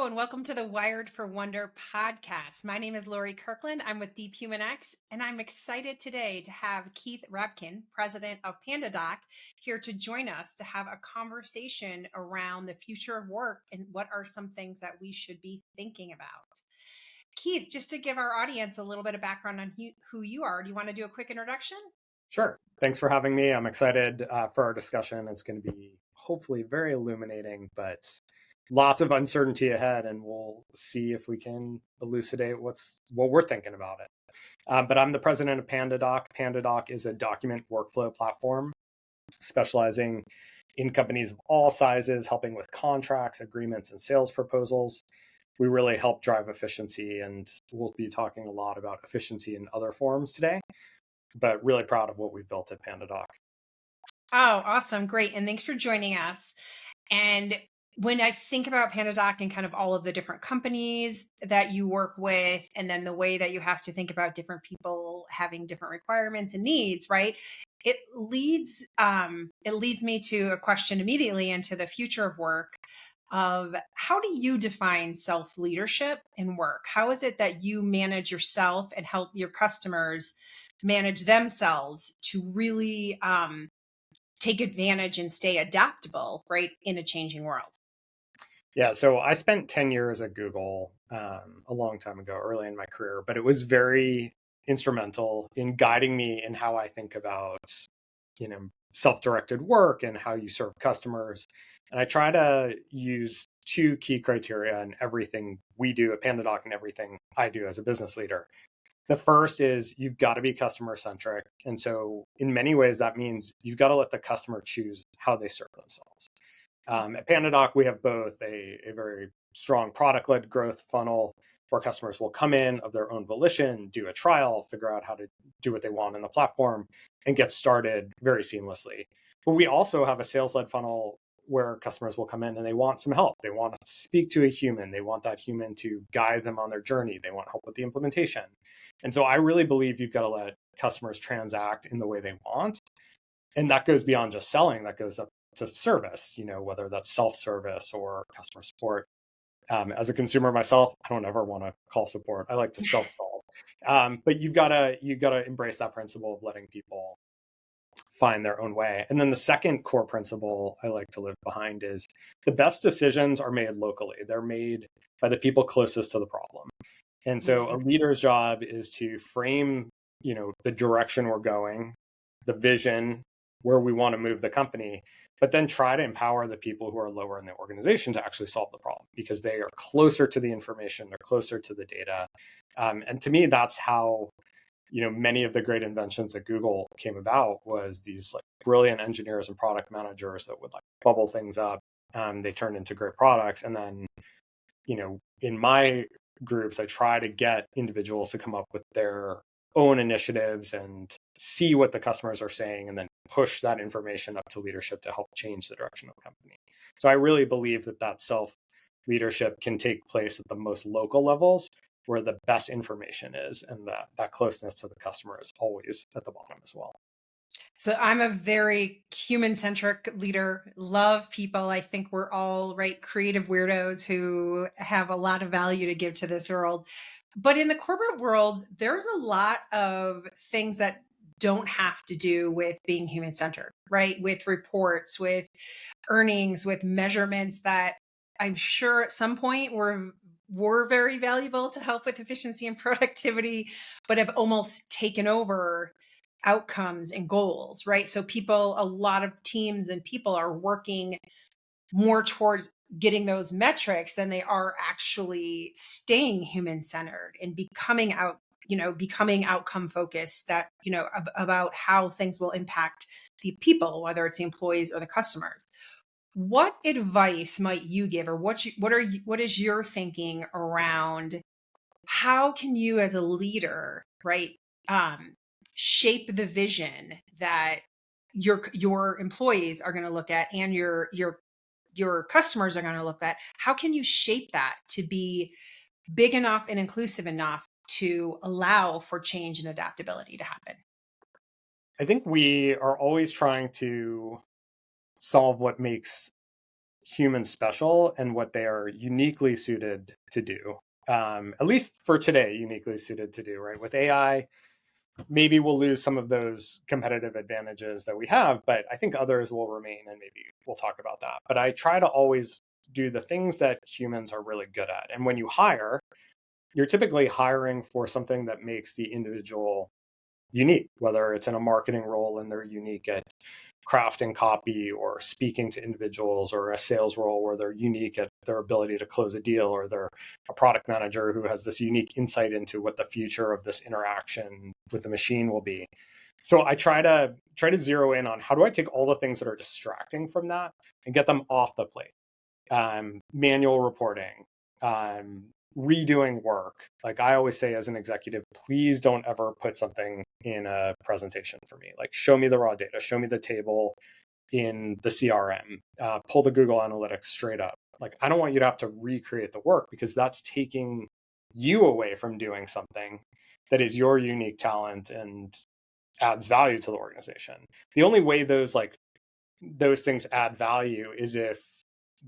and welcome to the Wired for Wonder podcast. My name is Lori Kirkland. I'm with DeepHumanX, and I'm excited today to have Keith Rabkin, president of PandaDoc, here to join us to have a conversation around the future of work and what are some things that we should be thinking about. Keith, just to give our audience a little bit of background on who you are, do you want to do a quick introduction? Sure. Thanks for having me. I'm excited for our discussion. It's going to be hopefully very illuminating, but lots of uncertainty ahead, and we'll see if we can elucidate what we're thinking about it. But I'm the president of PandaDoc. PandaDoc is a document workflow platform specializing in companies of all sizes, helping with contracts, agreements, and sales proposals. We really help drive efficiency, and we'll be talking a lot about efficiency in other forms today, but really proud of what we've built at PandaDoc. Oh, awesome. Great. And thanks for joining us. And when I think about PandaDoc and kind of all of the different companies that you work with, and then the way that you have to think about different people having different requirements and needs, right? It leads me to a question immediately into the future of work of how do you define self-leadership in work? How is it that you manage yourself and help your customers manage themselves to really take advantage and stay adaptable, right, in a changing world? Yeah, so I spent 10 years at Google a long time ago, early in my career, but it was very instrumental in guiding me in how I think about, self-directed work and how you serve customers. And I try to use two key criteria in everything we do at PandaDoc and everything I do as a business leader. The first is you've got to be customer centric. And so in many ways, that means you've got to let the customer choose how they serve themselves. At PandaDoc, we have both a very strong product-led growth funnel where customers will come in of their own volition, do a trial, figure out how to do what they want in the platform, and get started very seamlessly. But we also have a sales-led funnel where customers will come in and they want some help. They want to speak to a human. They want that human to guide them on their journey. They want help with the implementation. And so I really believe you've got to let customers transact in the way they want. And that goes beyond just selling, that goes up to service, whether that's self-service or customer support. As a consumer myself, I don't ever want to call support. I like to self-solve. But you've got to embrace that principle of letting people find their own way. And then the second core principle I like to live behind is the best decisions are made locally. They're made by the people closest to the problem. And so a leader's job is to frame, the direction we're going, the vision, where we want to move the company, but then try to empower the people who are lower in the organization to actually solve the problem because they are closer to the information, they're closer to the data. And to me, that's how, many of the great inventions at Google came about was these like brilliant engineers and product managers that would like bubble things up. They turned into great products. And then, in my groups, I try to get individuals to come up with their own initiatives and see what the customers are saying and then push that information up to leadership to help change the direction of the company. So I really believe that self leadership can take place at the most local levels where the best information is, and that closeness to the customer is always at the bottom as well. So I'm a very human-centric leader, love people. I think we're all right creative weirdos who have a lot of value to give to this world. But in the corporate world, there's a lot of things that don't have to do with being human-centered, right? With reports, with earnings, with measurements that I'm sure at some point were very valuable to help with efficiency and productivity, but have almost taken over outcomes and goals, right? So a lot of teams and people are working more towards getting those metrics than they are actually staying human centered and becoming outcome focused about how things will impact the people, whether it's the employees or the customers. What advice might you give, or what is your thinking around how can you as a leader, right, shape the vision that your employees are going to look at and your customers are going to look at? How can you shape that to be big enough and inclusive enough to allow for change and adaptability to happen? I think we are always trying to solve what makes human special and what they are uniquely suited to do. At least for today, uniquely suited to do, right? With AI, maybe we'll lose some of those competitive advantages that we have, but I think others will remain, and maybe we'll talk about that. But I try to always do the things that humans are really good at. And when you hire, you're typically hiring for something that makes the individual unique, whether it's in a marketing role and they're unique at crafting copy or speaking to individuals, or a sales role where they're unique at their ability to close a deal, or they're a product manager who has this unique insight into what the future of this interaction with the machine will be. So I try to zero in on how do I take all the things that are distracting from that and get them off the plate. Manual reporting, redoing work. Like I always say as an executive, please don't ever put something in a presentation for me. Like show me the raw data, show me the table in the CRM, pull the Google Analytics straight up. Like I don't want you to have to recreate the work, because that's taking you away from doing something that is your unique talent and adds value to the organization. The only way those things add value is if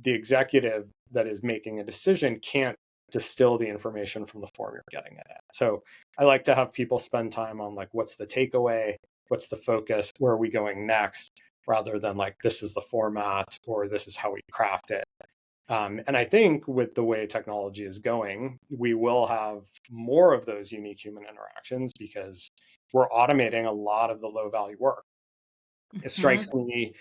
the executive that is making a decision can't distill the information from the form you're getting it at. So I like to have people spend time on like, what's the takeaway? What's the focus? Where are we going next? Rather than like, this is the format or this is how we craft it. And I think with the way technology is going, we will have more of those unique human interactions because we're automating a lot of the low value work. It strikes me,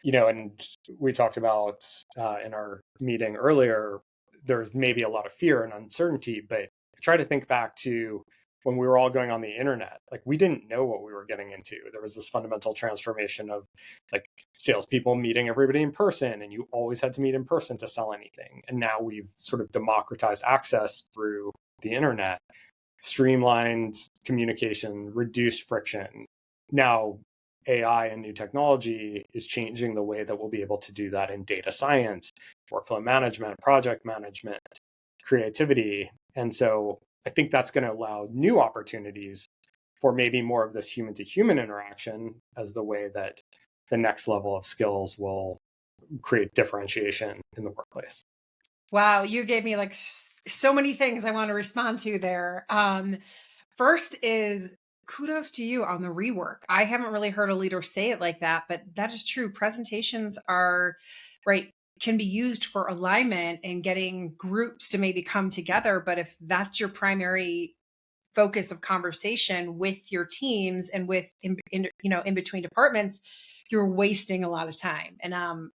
and we talked about in our meeting earlier, there's maybe a lot of fear and uncertainty, but I try to think back to when we were all going on the internet. Like we didn't know what we were getting into. There was this fundamental transformation of like salespeople meeting everybody in person, and you always had to meet in person to sell anything. And now we've sort of democratized access through the internet, streamlined communication, reduced friction. Now AI and new technology is changing the way that we'll be able to do that in data science, workflow management, project management, creativity. And so I think that's going to allow new opportunities for maybe more of this human to human interaction as the way that the next level of skills will create differentiation in the workplace. Wow, you gave me like so many things I want to respond to there. First is kudos to you on the rework. I haven't really heard a leader say it like that, but that is true. Presentations are right, can be used for alignment and getting groups to maybe come together. But if that's your primary focus of conversation with your teams and with in between departments, you're wasting a lot of time. And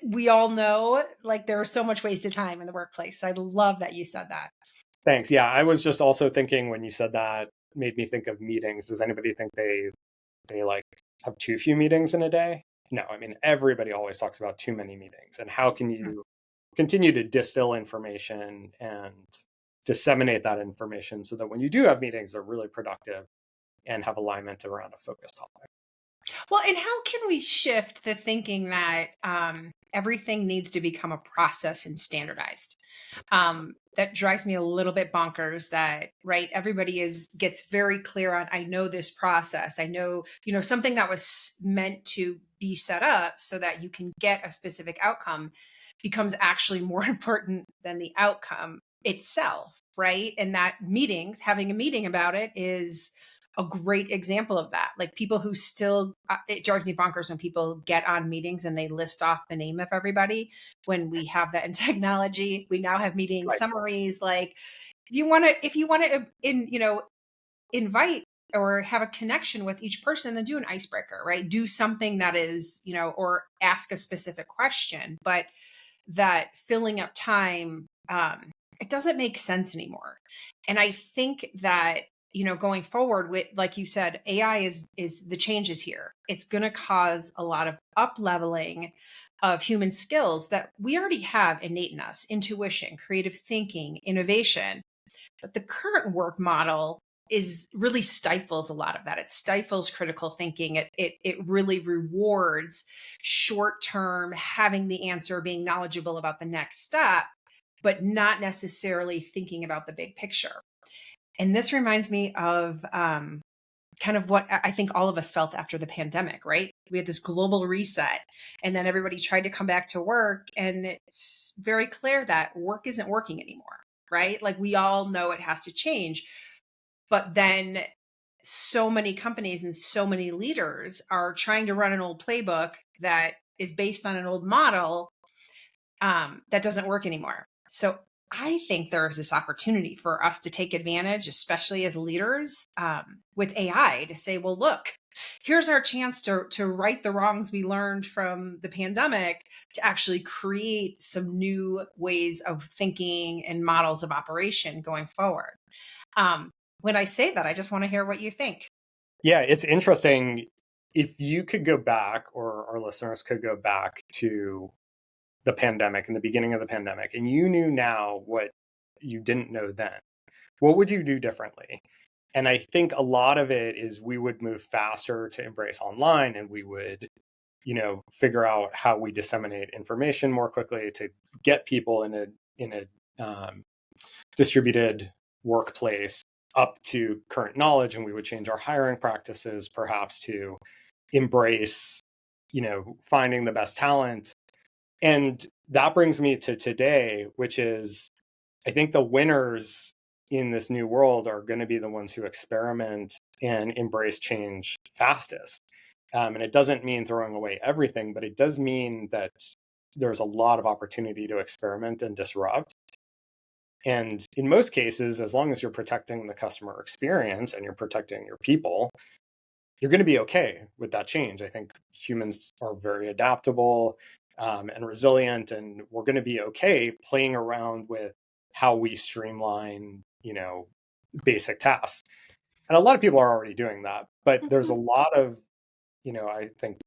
we all know like there is so much wasted time in the workplace. So I love that you said that. Thanks. Yeah, I was just also thinking when you said that, made me think of meetings. Does anybody think they like have too few meetings in a day? No, I mean everybody always talks about too many meetings, and how can you continue to distill information and disseminate that information so that when you do have meetings, they're really productive and have alignment around a focused topic. Well, and how can we shift the thinking that everything needs to become a process and standardized? That drives me a little bit bonkers. That right, everybody gets very clear on. I know this process. I know something that was meant to be set up so that you can get a specific outcome becomes actually more important than the outcome itself, right? And that having a meeting about it is a great example of that. Like people who still, it drives me bonkers when people get on meetings and they list off the name of everybody. When we have that in technology, we now have meeting Right. Summaries. Like if you want to, invite or have a connection with each person, then do an icebreaker, right? Do something that is, or ask a specific question, but that filling up time, it doesn't make sense anymore. And I think that going forward with, like you said, AI is the changes here. It's going to cause a lot of up leveling of human skills that we already have innate in us: intuition, creative thinking, innovation. But the current work model is really stifles a lot of that. It stifles critical thinking. It really rewards short term having the answer, being knowledgeable about the next step, but not necessarily thinking about the big picture. And this reminds me of kind of what I think all of us felt after the pandemic, right? we had this global reset, and then everybody tried to come back to work, and it's very clear that work isn't working anymore, right? Like we all know it has to change. But then so many companies and so many leaders are trying to run an old playbook that is based on an old model that doesn't work anymore. So I think there's this opportunity for us to take advantage, especially as leaders, with AI to say, well, look, here's our chance to right the wrongs we learned from the pandemic to actually create some new ways of thinking and models of operation going forward. When I say that, I just want to hear what you think. Yeah, it's interesting. If you could go back, or our listeners could go back to the pandemic and the beginning of the pandemic, and you knew now what you didn't know then, what would you do differently? And I think a lot of it is we would move faster to embrace online, and we would, figure out how we disseminate information more quickly to get people in a distributed workplace up to current knowledge, and we would change our hiring practices perhaps to embrace, finding the best talent. And that brings me to today, which is I think the winners in this new world are going to be the ones who experiment and embrace change fastest. And it doesn't mean throwing away everything, but it does mean that there's a lot of opportunity to experiment and disrupt. And in most cases, as long as you're protecting the customer experience and you're protecting your people, you're going to be okay with that change. I think humans are very adaptable and resilient, and we're going to be okay playing around with how we streamline, basic tasks. And a lot of people are already doing that, but there's a Mhm. lot of, I think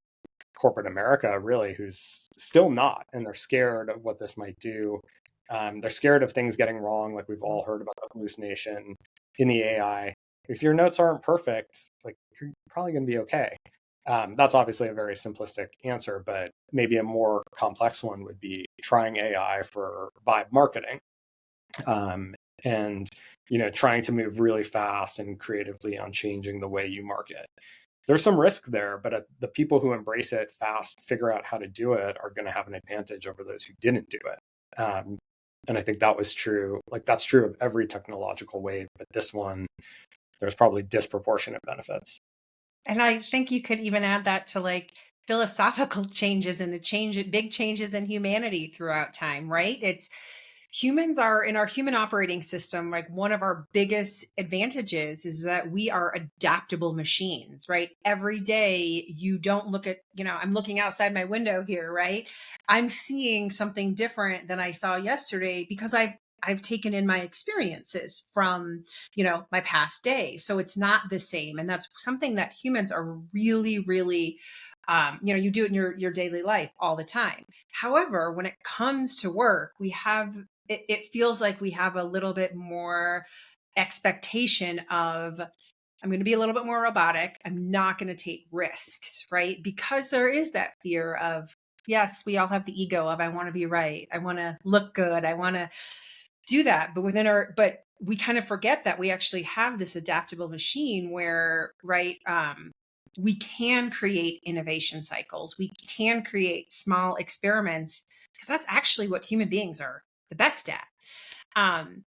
corporate America really who's still not, and they're scared of what this might do. They're scared of things getting wrong, like we've all heard about the hallucination in the AI. If your notes aren't perfect, like you're probably going to be okay. That's obviously a very simplistic answer, but maybe a more complex one would be trying AI for vibe marketing, and trying to move really fast and creatively on changing the way you market. There's some risk there, but the people who embrace it fast, figure out how to do it, are going to have an advantage over those who didn't do it. And I think that was true. Like that's true of every technological wave, but this one, there's probably disproportionate benefits. And I think you could even add that to like philosophical changes and the big changes in humanity throughout time, right? It's humans are in our human operating system. Like one of our biggest advantages is that we are adaptable machines, right? Every day you don't look at, I'm looking outside my window here, right? I'm seeing something different than I saw yesterday because I've taken in my experiences from, my past day. So it's not the same. And that's something that humans are really, really, you do it in your daily life all the time. However, when it comes to work, it feels like we have a little bit more expectation of, I'm going to be a little bit more robotic. I'm not going to take risks, right? Because there is that fear of, yes, we all have the ego of, I want to be right. I want to look good. I want to do that. But we kind of forget that we actually have this adaptable machine where, right, we can create innovation cycles. We can create small experiments because that's actually what human beings are the best at. Um,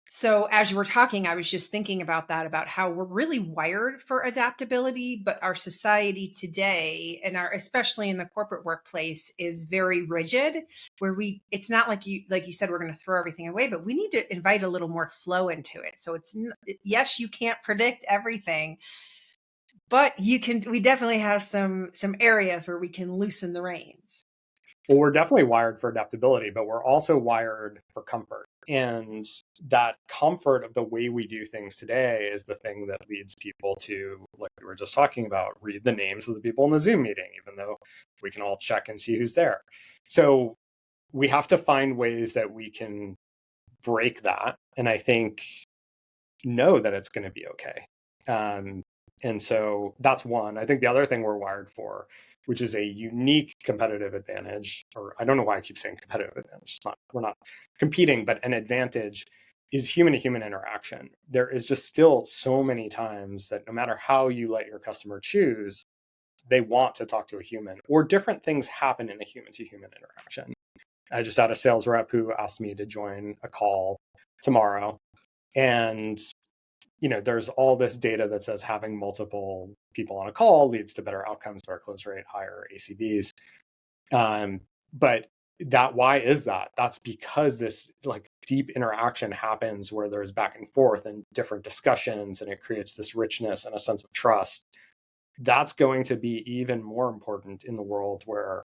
so as you were talking, I was just thinking about that, about how we're really wired for adaptability, but our society today and especially in the corporate workplace is very rigid, where it's not like you said, we're going to throw everything away, but we need to invite a little more flow into it. So yes, you can't predict everything, but we definitely have some areas where we can loosen the reins. Well, we're definitely wired for adaptability, but we're also wired for comfort. And that comfort of the way we do things today is the thing that leads people to, like we were just talking about, read the names of the people in the Zoom meeting, even though we can all check and see who's there. So we have to find ways that we can break that. And I think know that it's going to be okay. And so that's one. I think the other thing we're wired for, which is a unique competitive advantage, or I don't know why I keep saying competitive advantage. We're not competing, but an advantage is human to human interaction. There is just still so many times that no matter how you let your customer choose, they want to talk to a human, or different things happen in a human to human interaction. I just had a sales rep who asked me to join a call tomorrow. And, there's all this data that says having multiple people on a call leads to better outcomes, better close rate, higher ACVs. But why is that? That's because this like deep interaction happens where there's back and forth and different discussions, and it creates this richness and a sense of trust. That's going to be even more important in the world where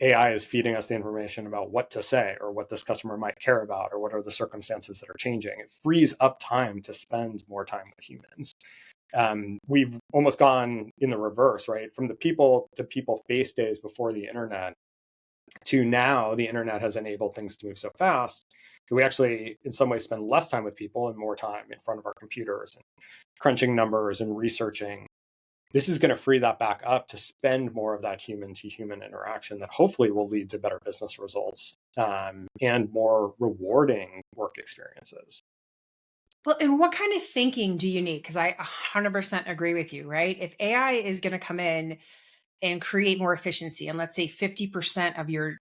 AI is feeding us the information about what to say or what this customer might care about or what are the circumstances that are changing. It frees up time to spend more time with humans. We've almost gone in the reverse, right? From the people to people face days before the internet to now, the internet has enabled things to move so fast that we actually, in some ways, spend less time with people and more time in front of our computers and crunching numbers and researching. This is going to free that back up to spend more of that human to human interaction that hopefully will lead to better business results and more rewarding work experiences. Well, and what kind of thinking do you need? Because I 100% agree with you, right? If AI is going to come in and create more efficiency, and let's say 50% of your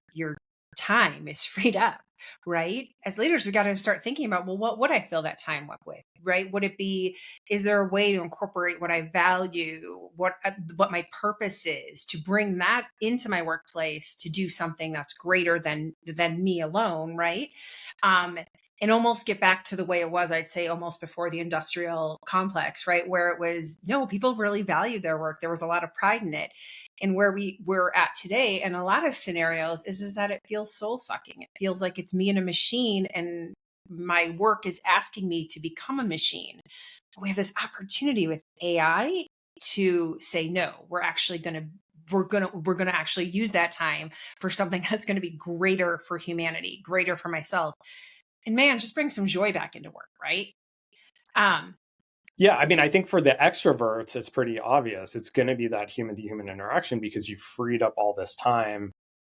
time is freed up, right? As leaders, we got to start thinking about, well, what would I fill that time up with, right? Would it be, is there a way to incorporate what I value, what my purpose is, to bring that into my workplace to do something that's greater than me alone, right? And almost get back to the way it was, I'd say almost before the industrial complex, right? Where it was, no, people really valued their work. There was a lot of pride in it. And where we're at today in a lot of scenarios is that it feels soul sucking. It feels like it's me and a machine, and my work is asking me to become a machine. We have this opportunity with AI to say, no, we're going to actually use that time for something that's going to be greater for humanity, greater for myself. And man, just bring some joy back into work, right? Yeah, I mean, I think for the extroverts, it's pretty obvious. It's going to be that human to human interaction because you freed up all this time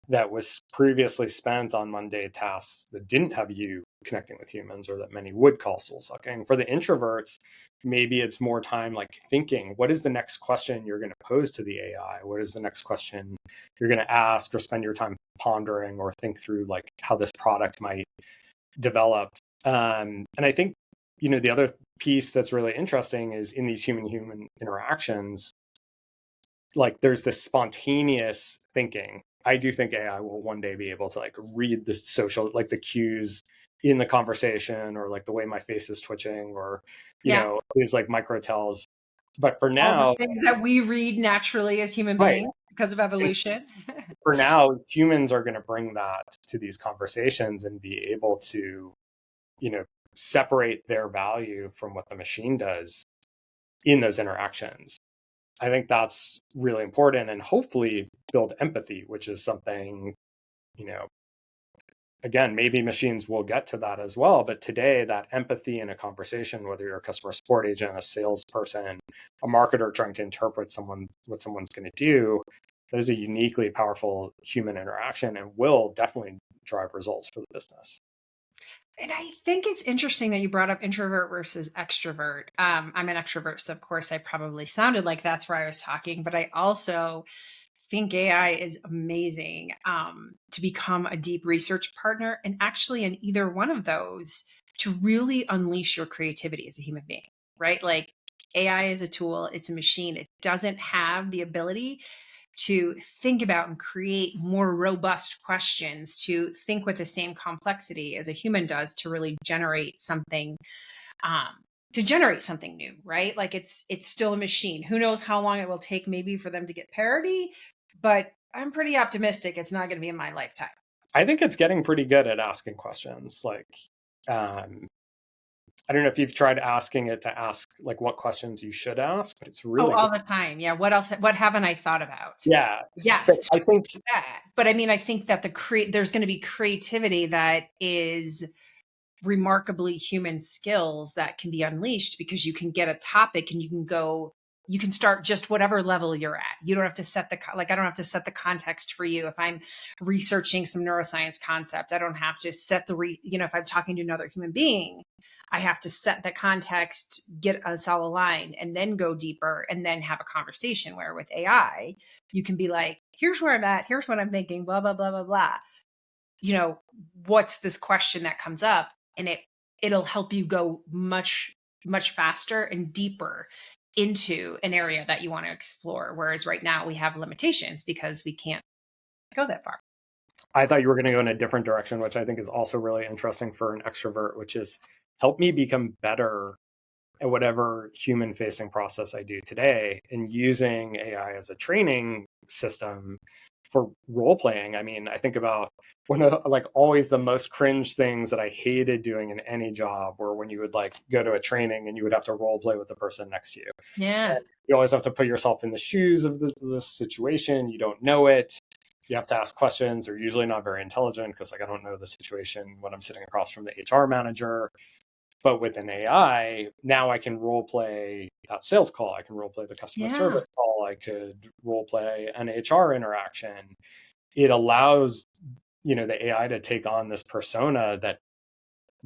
that was previously spent on mundane tasks that didn't have you connecting with humans, or that many would call soul sucking. For the introverts, maybe it's more time like thinking, what is the next question you're going to pose to the AI? What is the next question you're going to ask, or spend your time pondering or think through like how this product might develop? And I think, the other piece that's really interesting is in these human-human interactions, like there's this spontaneous thinking. I do think AI will one day be able to like read the social, like the cues in the conversation, or like the way my face is twitching, or, these like micro tells. But for All the now, things that we read naturally as human right. beings because of evolution. For now, humans are going to bring that to these conversations and be able to, separate their value from what the machine does in those interactions. I think that's really important, and hopefully build empathy, which is something, again, maybe machines will get to that as well. But today, that empathy in a conversation, whether you're a customer support agent, a salesperson, a marketer trying to interpret what someone's going to do, that is a uniquely powerful human interaction and will definitely drive results for the business. And I think it's interesting that you brought up introvert versus extrovert. I'm an extrovert, so of course I probably sounded like that's where I was talking, but I also think AI is amazing to become a deep research partner, and actually in either one of those to really unleash your creativity as a human being, right? Like AI is a tool, it's a machine. It doesn't have the ability to think about and create more robust questions, to think with the same complexity as a human does, to really um, generate something new, right? Like it's still a machine. Who knows how long it will take maybe for them to get parity, but I'm pretty optimistic it's not going to be in my lifetime. I think it's getting pretty good at asking questions. Like, I don't know if you've tried asking it to ask like what questions you should ask, but it's Oh, really all good. the time. Yeah. What else? What haven't I thought about? Yeah. But Yes. I think Do that. But I mean, I think that there's going to be creativity that is remarkably human skills that can be unleashed, because you can get a topic and you can go you can start just whatever level you're at. You don't have to set I don't have to set the context for you. If I'm researching some neuroscience concept, I don't have to set if I'm talking to another human being, I have to set the context, get us all aligned, and then go deeper and then have a conversation. Where with AI, you can be like, here's where I'm at, here's what I'm thinking, blah, blah, blah, blah, blah. What's this question that comes up? And it'll help you go much, much faster and deeper into an area that you want to explore. Whereas right now we have limitations because we can't go that far. I thought you were going to go in a different direction, which I think is also really interesting for an extrovert, which is help me become better at whatever human facing process I do today, and using AI as a training system for role playing. I mean, I think about one of always the most cringe things that I hated doing in any job were when you would go to a training and you would have to role play with the person next to you. Yeah. And you always have to put yourself in the shoes of this situation. You don't know it. You have to ask questions. They're usually not very intelligent because I don't know the situation when I'm sitting across from the HR manager. But with an AI, now I can role play that sales call. I can role play the customer service call. I could role play an HR interaction. It allows, the AI to take on this persona that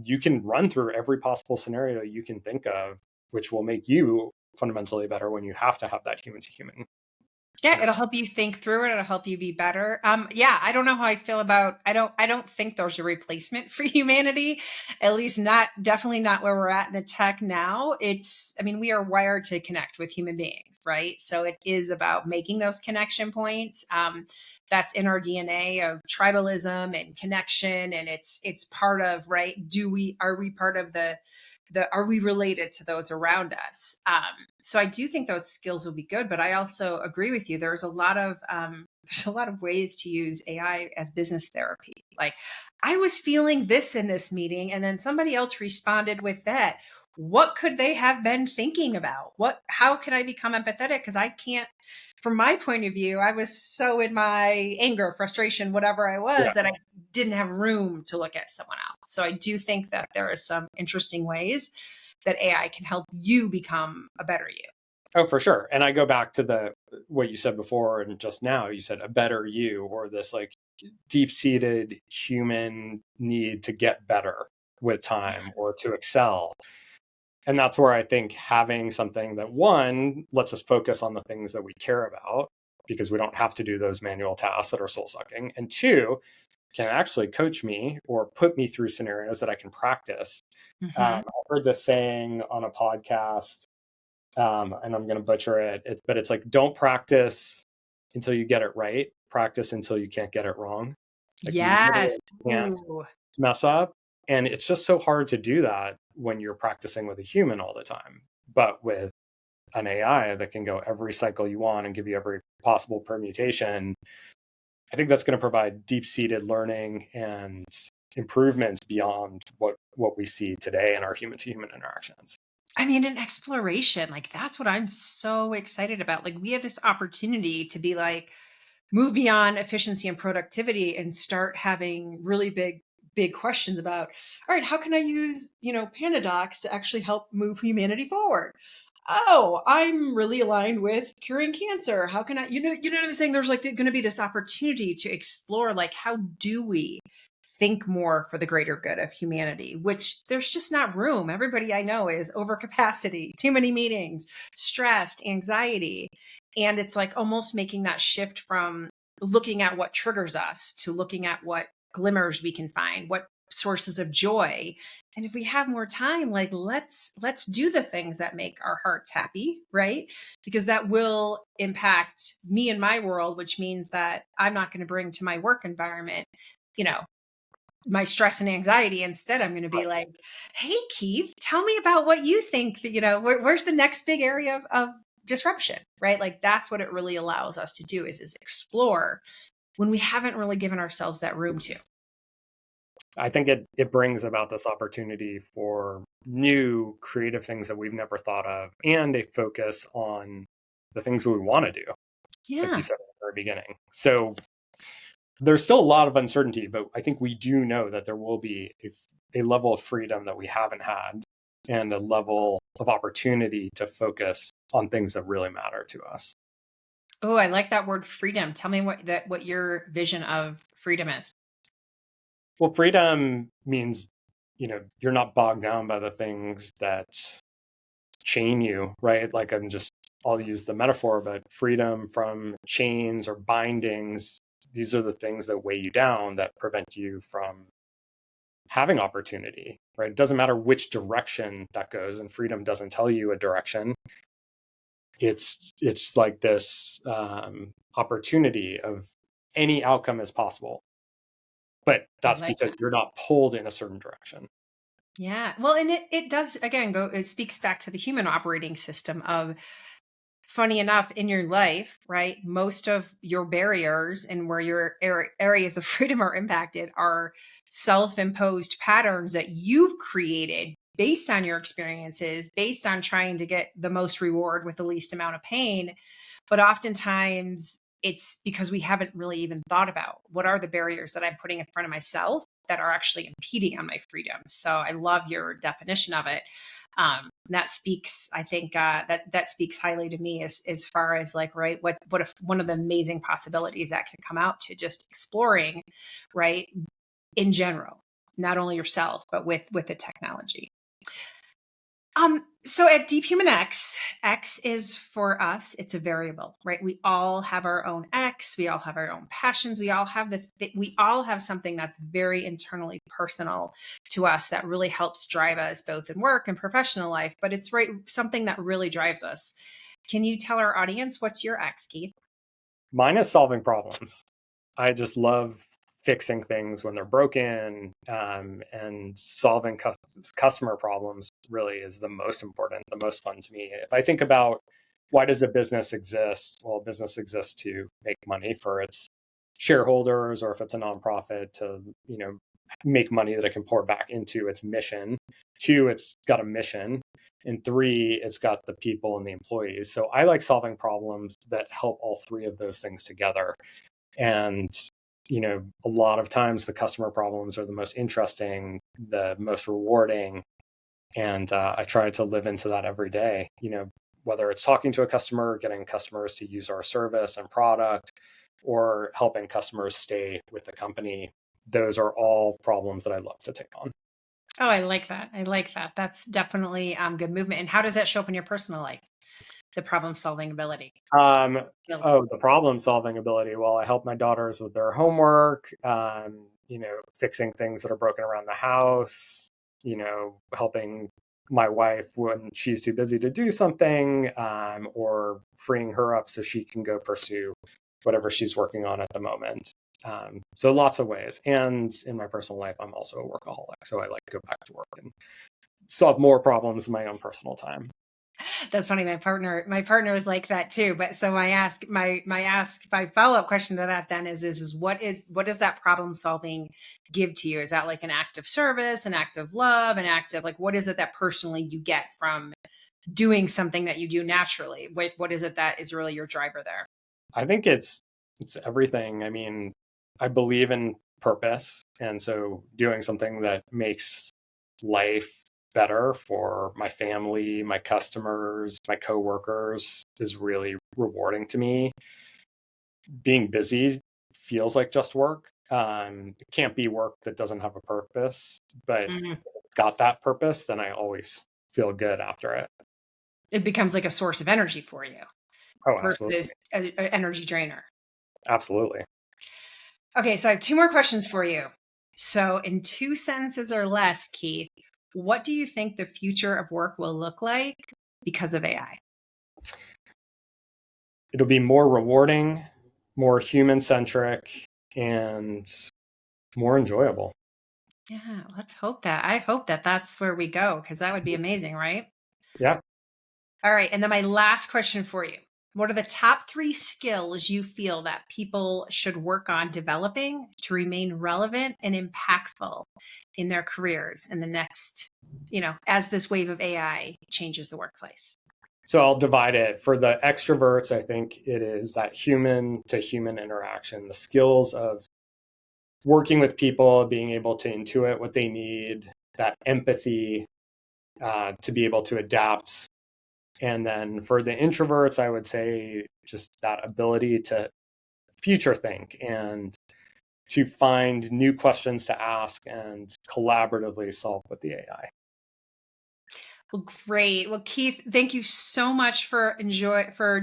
you can run through every possible scenario you can think of, which will make you fundamentally better when you have to have that human to human. Yeah, it'll help you think through it. It'll help you be better. Yeah, I don't know how I feel about. I don't think there's a replacement for humanity. At least definitely not where we're at in the tech now. We are wired to connect with human beings, right? So it is about making those connection points. That's in our DNA of tribalism and connection, and it's part of, right? Are we part of are we related to those around us? So I do think those skills will be good, but I also agree with you. There's a lot of ways to use AI as business therapy. Like, I was feeling this in this meeting, and then somebody else responded with that. What could they have been thinking about? How can I become empathetic? Because I can't, from my point of view, I was so in my anger, frustration, whatever I was, that I didn't have room to look at someone else. So I do think that there are some interesting ways that AI can help you become a better you. Oh, for sure. And I go back to what you said before and just now. You said a better you, or this deep-seated human need to get better with time or to excel. And that's where I think having something that, one, lets us focus on the things that we care about, because we don't have to do those manual tasks that are soul-sucking, and two, can actually coach me or put me through scenarios that I can practice. I heard this saying on a podcast, and I'm going to butcher it, but it's don't practice until you get it right. Practice until you can't get it wrong. Yes. You can't mess up. And it's just so hard to do that when you're practicing with a human all the time. But with an AI that can go every cycle you want and give you every possible permutation, I think that's going to provide deep-seated learning and improvements beyond what we see today in our human-to-human interactions. An exploration, that's what I'm so excited about. We have this opportunity to be move beyond efficiency and productivity and start having really big questions about, all right, how can I use, PandaDocs to actually help move humanity forward? Oh, I'm really aligned with curing cancer. How can I, you know what I'm saying? There's going to be this opportunity to explore, how do we think more for the greater good of humanity, which there's just not room. Everybody I know is overcapacity, too many meetings, stressed, anxiety. And it's almost making that shift from looking at what triggers us to looking at what glimmers we can find, what sources of joy. And if we have more time, let's do the things that make our hearts happy, right? Because that will impact me and my world, which means that I'm not going to bring to my work environment, my stress and anxiety. Instead, I'm going to be like, hey, Keith, tell me about what you think that, where's the next big area of disruption, right? That's what it really allows us to do is explore when we haven't really given ourselves that room to. I think it brings about this opportunity for new creative things that we've never thought of, and a focus on the things we want to do. Yeah. Like you said at the very beginning. So there's still a lot of uncertainty, but I think we do know that there will be a level of freedom that we haven't had and a level of opportunity to focus on things that really matter to us. Oh, I like that word freedom. Tell me what your vision of freedom is. Well, freedom means, you're not bogged down by the things that chain you, right? I'll use the metaphor, but freedom from chains or bindings, these are the things that weigh you down that prevent you from having opportunity, right? It doesn't matter which direction that goes, and freedom doesn't tell you a direction. It's like this opportunity of any outcome is possible, but I that's like because that. you're not pulled in a certain direction. Yeah. Well, and it does again it speaks back to the human operating system of funny enough in your life, right? Most of your barriers and where your areas of freedom are impacted are self-imposed patterns that you've created based on your experiences, based on trying to get the most reward with the least amount of pain. But oftentimes it's because we haven't really even thought about what are the barriers that I'm putting in front of myself that are actually impeding on my freedom. So I love your definition of it. That speaks, I think, that speaks highly to me as far as like, right, what if one of the amazing possibilities that can come out to just exploring, right, in general, not only yourself but with the technology. So at DeepHumanX, X is for us, it's a variable, right? We all have our own X, we all have our own passions, we all have we all have something that's very internally personal to us that really helps drive us both in work and professional life, but it's right something that really drives us. Can you tell our audience what's your X, Keith? Mine is solving problems. I just love fixing things when they're broken, and solving customer problems really is the most important, the most fun to me. If I think about why does a business exist? Well, a business exists to make money for its shareholders, or if it's a nonprofit, to make money that it can pour back into its mission. Two, it's got a mission. And three, it's got the people and the employees. So I like solving problems that help all three of those things together. And a lot of times the customer problems are the most interesting, the most rewarding, and I try to live into that every day. Whether it's talking to a customer, getting customers to use our service and product, or helping customers stay with the company, those are all problems that I love to take on. Oh, I like that. I like that. That's definitely good movement. And how does that show up in your personal life? The problem solving ability. Um, Skills. oh, the problem solving ability. Well, I help my daughters with their homework, fixing things that are broken around the house, helping my wife when she's too busy to do something, or freeing her up so she can go pursue whatever she's working on at the moment. So lots of ways. And in my personal life, I'm also a workaholic. So I like to go back to work and solve more problems in my own personal time. That's funny. My partner is like that too. But so my follow-up question to that then is what does that problem solving give to you? Is that like an act of service, an act of love, an act of like, what is it that personally you get from doing something that you do naturally? What is it that is really your driver there? I think it's everything. I mean, I believe in purpose, and so doing something that makes life better for my family, my customers, my coworkers is really rewarding to me. Being busy feels like just work. It can't be work that doesn't have a purpose, but Mhm. it's got that purpose, then I always feel good after it. It becomes like a source of energy for you Oh, absolutely. versus an energy drainer. Absolutely. Okay, so I have two more questions for you. So, in two sentences or less, Keith, what do you think the future of work will look like because of AI? It'll be more rewarding, more human centric, and more enjoyable. Yeah, let's hope that. I hope that that's where we go because that would be amazing, right? Yeah. All right. And then my last question for you. What are the top three skills you feel that people should work on developing to remain relevant and impactful in their careers in the next, as this wave of AI changes the workplace? So I'll divide it. For the extroverts, I think it is that human to human interaction, the skills of working with people, being able to intuit what they need, that empathy, to be able to adapt. And then for the introverts, I would say just that ability to future think and to find new questions to ask and collaboratively solve with the AI. Well, great. Well, Keith, thank you so much for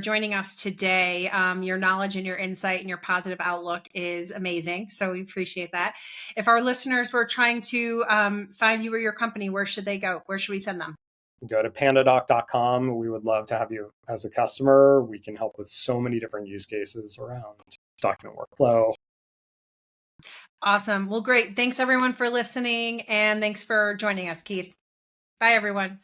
joining us today. Your knowledge and your insight and your positive outlook is amazing. So we appreciate that. If our listeners were trying to find you or your company, where should they go? Where should we send them? Go to PandaDoc.com. We would love to have you as a customer. We can help with so many different use cases around document workflow. Awesome. Well, great. Thanks everyone for listening, and thanks for joining us, Keith. Bye, everyone.